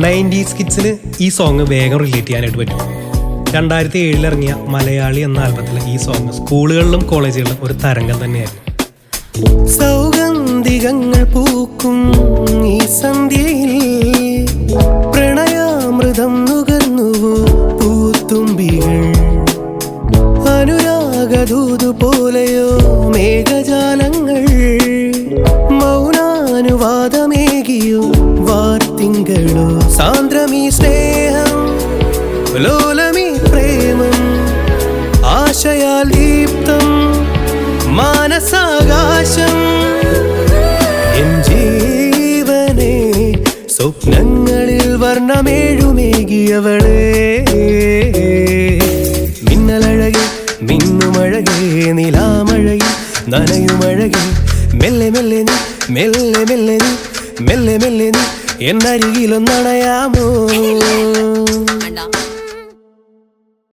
90s കിഡ്സിന് ഈ song വേഗം relate ചെയ്യാനായിട്ട് പറ്റും. 2007 ഇറങ്ങിയ മലയാളി എന്ന ആൽബത്തിലെ ഈ സോങ് സ്കൂളുകളിലും കോളേജുകളിലും ഒരു തരംഗം തന്നെയായിരുന്നു. സൗഗന്ധികങ്ങൾ പൂക്കും ഈ സന്ധ്യയിൽ പ്രണയാമൃതം നുകർന്നുവോ പൂത്തുമ്പികൾ, അനുരാഗദൂതു പോലെയോ മേഘജാലങ്ങൾ, മൗനാനുവാദമേകിയോ വാർത്തിങ്കളോ, സാന്ദ്രമീ സ്നേഹം ലോലമീ പ്രേമം, ആശയാൽ ദീപ്തം മാനസാകാശം, എൻ ജീവനെ സ്വപ്നങ്ങളിൽ വർണ്ണമേഴുമേകിയവളെ, മിന്നലഴകെ മിന്നുമഴകേ നിലാമഴകി നനയുമഴകെ, മെല്ലെ മെല്ലെ നീ മെല്ലെ മെല്ലെ നീ മെല്ലെ മെല്ലെ നീ എന്നരികിലൊന്നണയാമോ?